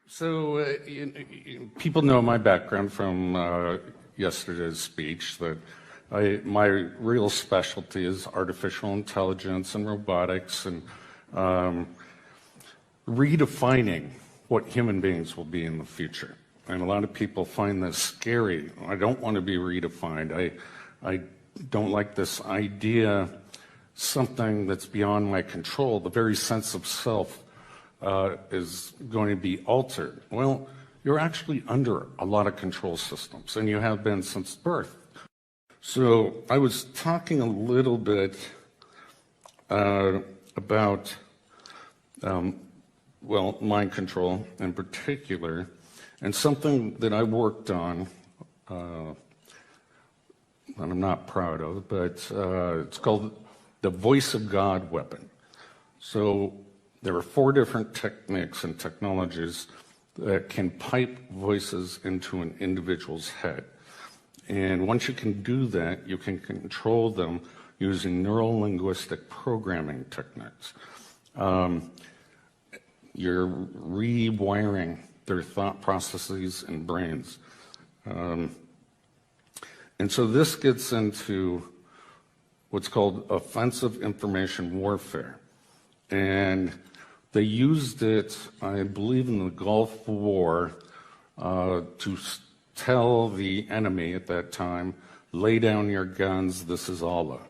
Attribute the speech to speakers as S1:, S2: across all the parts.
S1: So people know my background from yesterday's speech, that my real specialty is artificial intelligence and robotics and redefining what human beings will be in the future. And a lot of people find this scary. I don't want to be redefined. I don't like this idea, something that's beyond my control. The very sense of self is going to be altered. Well, you're actually under a lot of control systems, and you have been since birth. So I was talking a little bit about, mind control in particular, and something that I worked on that I'm not proud of, but it's called the voice of God weapon. So there are 4 different techniques and technologies that can pipe voices into an individual's head. And once you can do that, you can control them using neuro-linguistic programming techniques. You're rewiring their thought processes and brains. And so this gets into what's called offensive information warfare. And they used it, I believe, in the Gulf War to tell the enemy at that time, lay down your guns, this is Allah.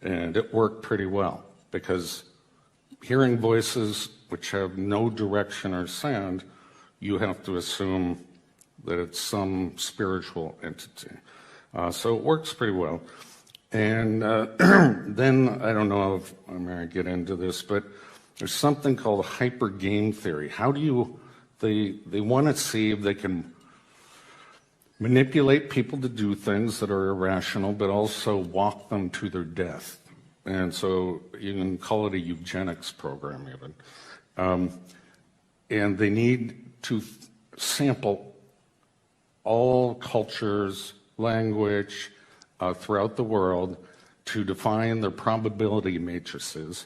S1: And it worked pretty well, because hearing voices which have no direction or sound, you have to assume that it's some spiritual entity. So it works pretty well. And then, I don't know if I'm going to get into this, but there's something called hyper game theory. How do you, they want to see if they can manipulate people to do things that are irrational, but also walk them to their death. And so you can call it a eugenics program even. And they need to sample all cultures, language throughout the world to define their probability matrices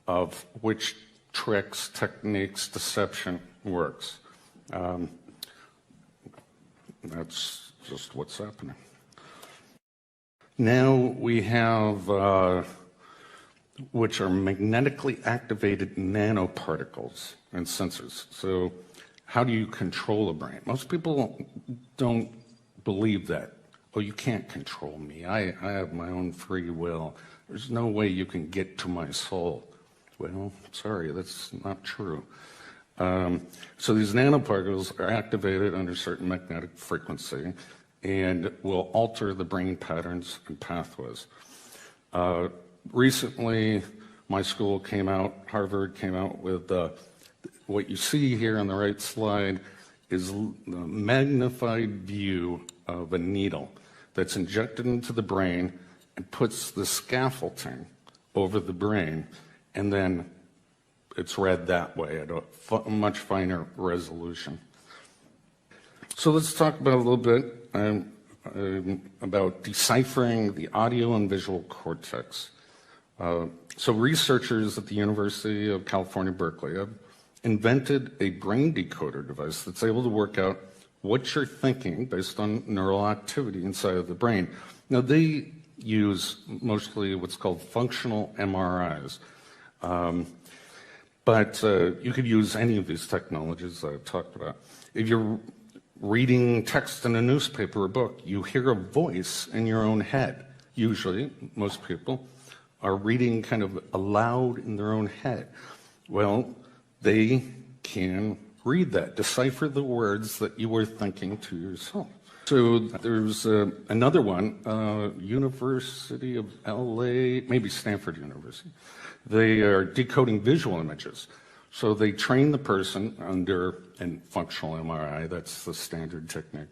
S1: of which tricks, techniques, deception works. That's just what's happening. Now we have, which are magnetically activated nanoparticles and sensors. So how do you control a brain? Most people don't believe that. Oh, you can't control me. I have my own free will. There's no way you can get to my soul. Well, sorry, that's not true. So these nanoparticles are activated under certain magnetic frequency and will alter the brain patterns and pathways. Recently, my school came out, Harvard came out with what you see here on the right slide is the magnified view of a needle that's injected into the brain and puts the scaffolding over the brain, and then it's read that way at a much finer resolution. So let's talk about a little bit about deciphering the audio and visual cortex. So researchers at the University of California, Berkeley have invented a brain decoder device that's able to work out what you're thinking based on neural activity inside of the brain. Now, they use mostly what's called functional MRIs. But you could use any of these technologies that I've talked about. If you're reading text in a newspaper or book, you hear a voice in your own head. Usually, most people are reading kind of aloud in their own head. Well, they can read that, decipher the words that you were thinking to yourself. So there's another one, University of LA, maybe Stanford University. They are decoding visual images. So they train the person under a functional MRI, that's the standard technique,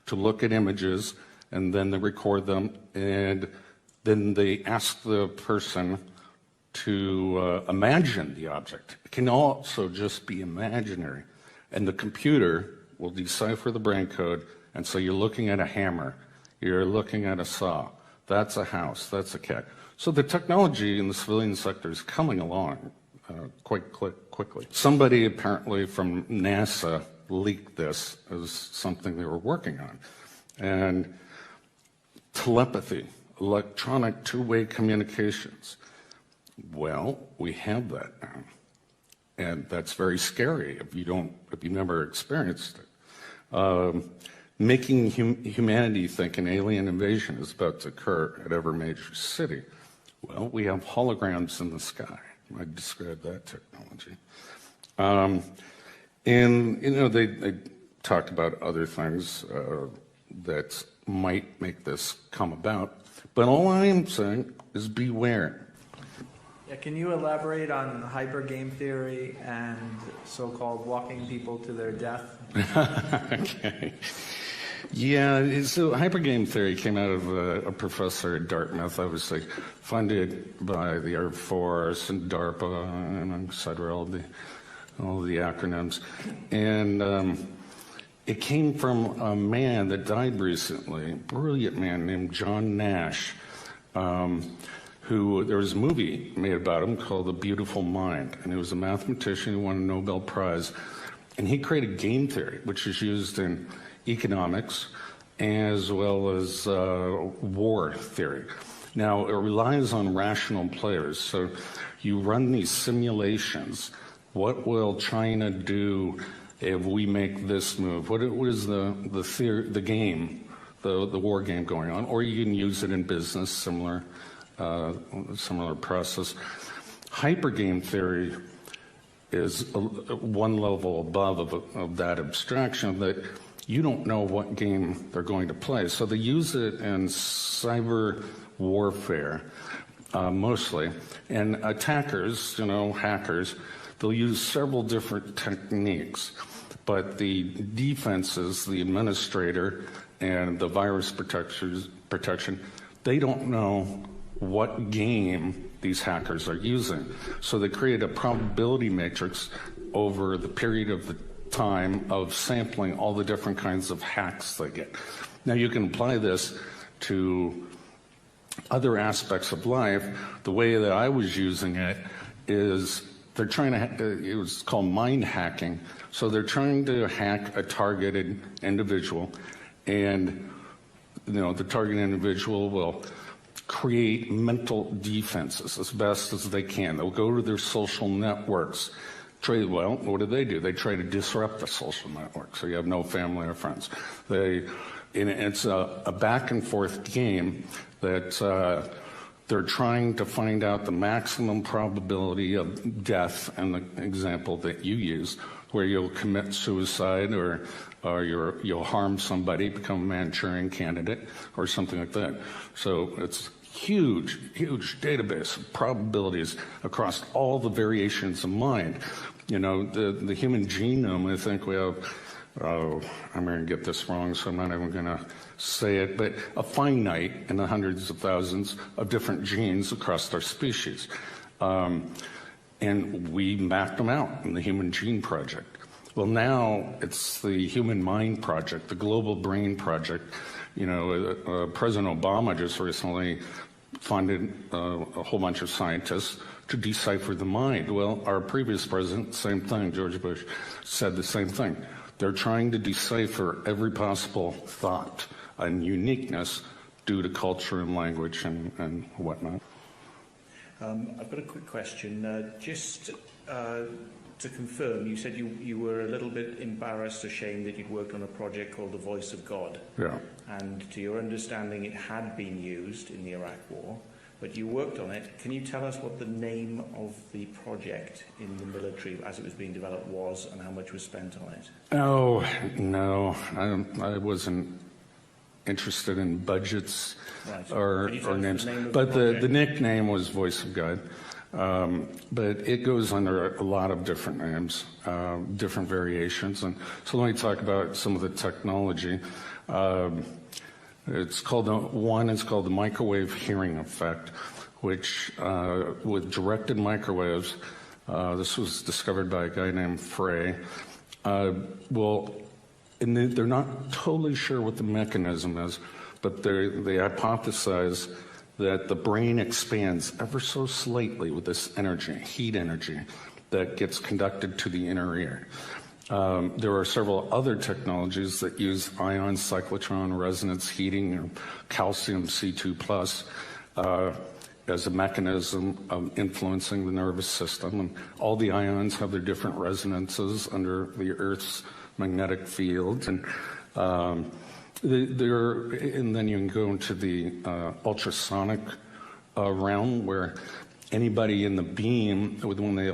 S1: to look at images, and then they record them, and then they ask the person to imagine the object. It can also just be imaginary. And the computer will decipher the brain code, and so you're looking at a hammer, you're looking at a saw, that's a house, that's a cat. So the technology in the civilian sector is coming along quite quickly. Somebody apparently from NASA leaked this as something they were working on. And telepathy, electronic two-way communications. Well, we have that now. And that's very scary if you've never experienced it. Making humanity think an alien invasion is about to occur at every major city. Well, we have holograms in the sky. I described that technology. And, you know, they talked about other things that might make this come about. But all I am saying is beware.
S2: Yeah, can you elaborate on hyper game theory and so-called walking people to their death?
S1: Okay. Yeah, so hypergame theory came out of a professor at Dartmouth, obviously funded by the Air Force and DARPA and et cetera, all the acronyms. And it came from a man that died recently, a brilliant man named John Nash, who there was a movie made about him called The Beautiful Mind. And he was a mathematician who won a Nobel Prize. And he created game theory, which is used in economics as well as war theory. Now, it relies on rational players. So you run these simulations. What will China do if we make this move? What is the game, the war game going on? Or you can use it in business, similar process. Hypergame theory is one level above of that abstraction, that you don't know what game they're going to play. So they use it in cyber warfare, mostly. And attackers, hackers, they'll use several different techniques. But the defenses, the administrator, and the virus protection, they don't know what game these hackers are using. So they create a probability matrix over the period of the time of sampling all the different kinds of hacks they get. Now you can apply this to other aspects of life. The way that I was using it is they're trying to, it was called mind hacking. So they're trying to hack a targeted individual, and the target individual will create mental defenses as best as they can. They'll go to their social networks. What do? They try to disrupt the social network, so you have no family or friends. It's a back and forth game that they're trying to find out the maximum probability of death, and the example that you used, where you'll commit suicide or you'll harm somebody, become a Manchurian candidate or something like that. So it's huge database of probabilities across all the variations of mind. The human genome, I think we have, I'm going to get this wrong, so I'm not even going to say it, but a finite in the hundreds of thousands of different genes across our species. And we mapped them out in the Human Gene Project. Well, now it's the Human Mind Project, the Global Brain Project. President Obama just recently funded a whole bunch of scientists to decipher the mind. Well, our previous president, same thing, George Bush, said the same thing. They're trying to decipher every possible thought and uniqueness due to culture and language and whatnot.
S3: I've got a quick question. Just to confirm, you said you were a little bit embarrassed, ashamed that you'd worked on a project called The Voice of God.
S1: Yeah.
S3: And to your understanding, it had been used in the Iraq War, but you worked on it. Can you tell us what the name of the project in the military as it was being developed was, and how much was spent on it?
S1: Oh, no. I wasn't interested in budgets or names. But the nickname was Voice of God. But it goes under a lot of different names, different variations. And so let me talk about some of the technology. It's called the microwave hearing effect, which with directed microwaves, this was discovered by a guy named Frey. And they're not totally sure what the mechanism is, but they hypothesize that the brain expands ever so slightly with this energy, heat energy, that gets conducted to the inner ear. There are several other technologies that use ion cyclotron resonance heating or calcium C2+, as a mechanism of influencing the nervous system. And all the ions have their different resonances under the Earth's magnetic field. And then you can go into the ultrasonic realm, where anybody in the beam with one of the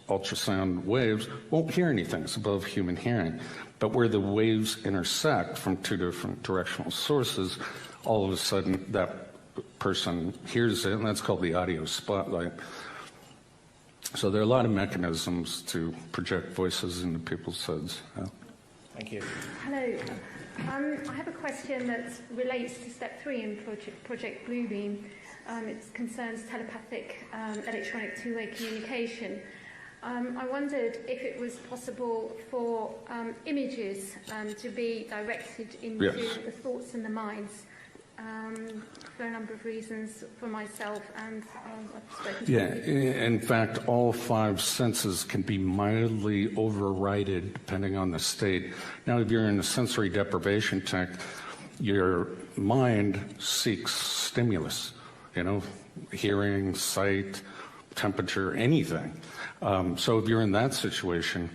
S1: ultrasound waves won't hear anything. It's above human hearing. But where the waves intersect from two different directional sources, all of a sudden that person hears it, and that's called the audio spotlight. So there are a lot of mechanisms to project voices into people's heads.
S3: Thank you.
S4: Hello. I have a question that relates to step 3 in Project Bluebeam. It concerns telepathic electronic two-way communication. I wondered if it was possible for images to be directed into the thoughts and the minds, for a number of reasons, for myself and I've spoken to
S1: in fact, all 5 senses can be mildly overridden depending on the state. Now, if you're in a sensory deprivation tank, your mind seeks stimulus, hearing, sight, temperature, anything. So if you're in that situation,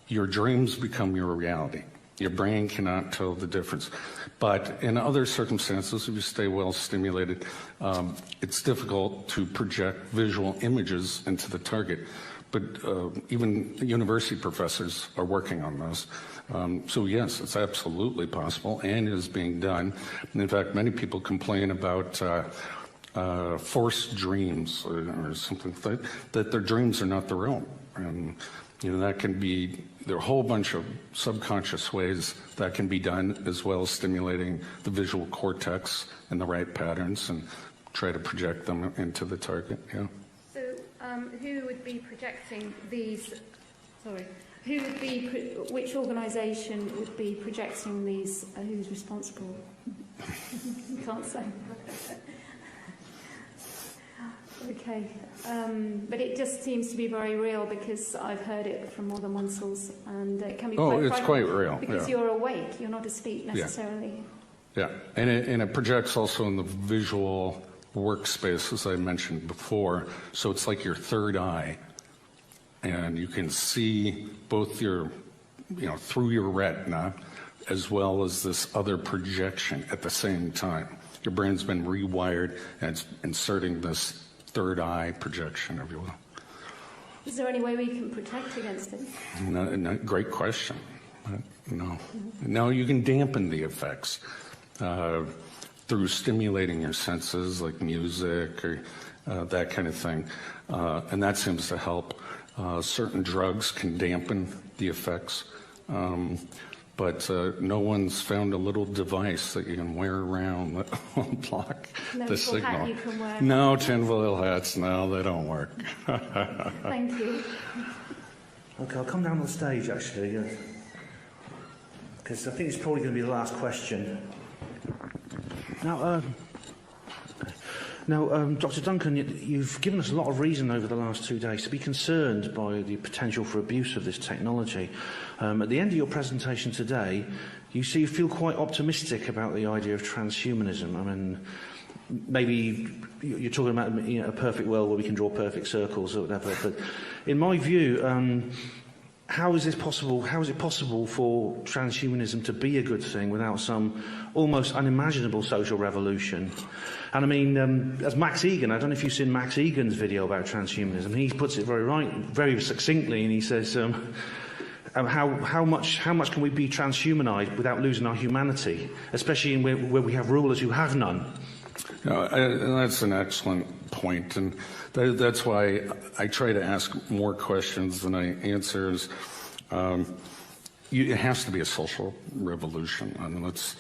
S1: your dreams become your reality. Your brain cannot tell the difference. But in other circumstances, if you stay well stimulated, it's difficult to project visual images into the target. But even university professors are working on this. So yes, it's absolutely possible and is being done. And in fact, many people complain about forced dreams or something like that their dreams are not their own. And that can be, there are a whole bunch of subconscious ways that can be done, as well as stimulating the visual cortex in the right patterns and try to project them into the target.
S4: So who would be projecting these, which organisation would be projecting these, who's responsible? You can't say. Okay, but it just seems to be very real, because I've heard it from more than one source, and it can be quite
S1: it's quite real.
S4: Because you're awake, you're not asleep necessarily.
S1: Yeah, and it projects also in the visual workspace, as I mentioned before. So it's like your third eye, and you can see both your, through your retina, as well as this other projection at the same time. Your brain's been rewired, and it's inserting this third eye projection, if you will.
S4: Is there any way we can protect against it?
S1: No, great question. No. No, you can dampen the effects through stimulating your senses, like music or that kind of thing. And that seems to help. Certain drugs can dampen the effects. But no one's found a little device that you can wear around that will block the signal.
S4: Hat you can wear.
S1: No, tinfoil hats, no, they don't work.
S4: Thank you.
S5: Okay, I'll come down on stage, actually, because I think it's probably going to be the last question. Now, Dr. Duncan, you've given us a lot of reason over the last 2 days to be concerned by the potential for abuse of this technology. At the end of your presentation today, you feel quite optimistic about the idea of transhumanism. I mean, maybe you're talking about a perfect world where we can draw perfect circles or whatever. But in my view, how is it possible for transhumanism to be a good thing without some almost unimaginable social revolution? And I mean, as Max Egan, I don't know if you've seen Max Egan's video about transhumanism. He puts it very succinctly, and he says, how much can we be transhumanized without losing our humanity, especially where we have rulers who have none?
S1: That's an excellent point, and that's why I try to ask more questions than I answer. It has to be a social revolution. I mean, that's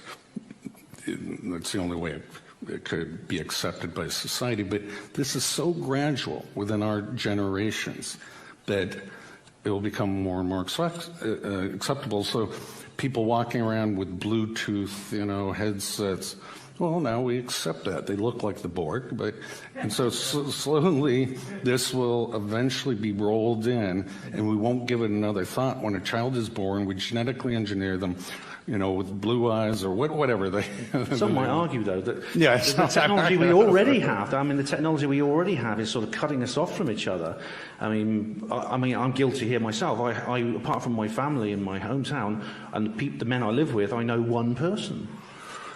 S1: the only way it could be accepted by society. But this is so gradual within our generations that it will become more and more acceptable. So people walking around with Bluetooth, headsets, Well, now we accept that. They look like the Borg, and so slowly this will eventually be rolled in, and we won't give it another thought. When a child is born, we genetically engineer them, with blue eyes or whatever they.
S5: Some might argue, though, that
S1: Yeah,
S5: the technology we already have. I mean, the technology we already have is sort of cutting us off from each other. I mean, I'm guilty here myself. I apart from my family in my hometown and the men I live with, I know one person.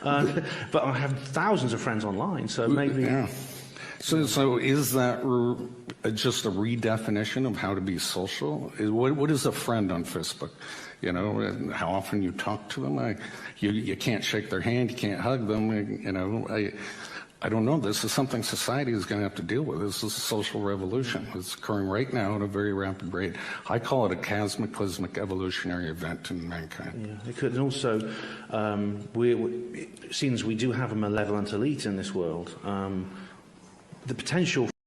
S5: But I have thousands of friends online, so maybe.
S1: Yeah. So is that just a redefinition of how to be social? What is a friend on Facebook? And how often you talk to them? You can't shake their hand, you can't hug them. I don't know. This is something society is going to have to deal with. This is a social revolution. It's occurring right now at a very rapid rate. I call it a cataclysmic evolutionary event in mankind.
S5: Yeah, it could. And also, since we do have a malevolent elite in this world, the potential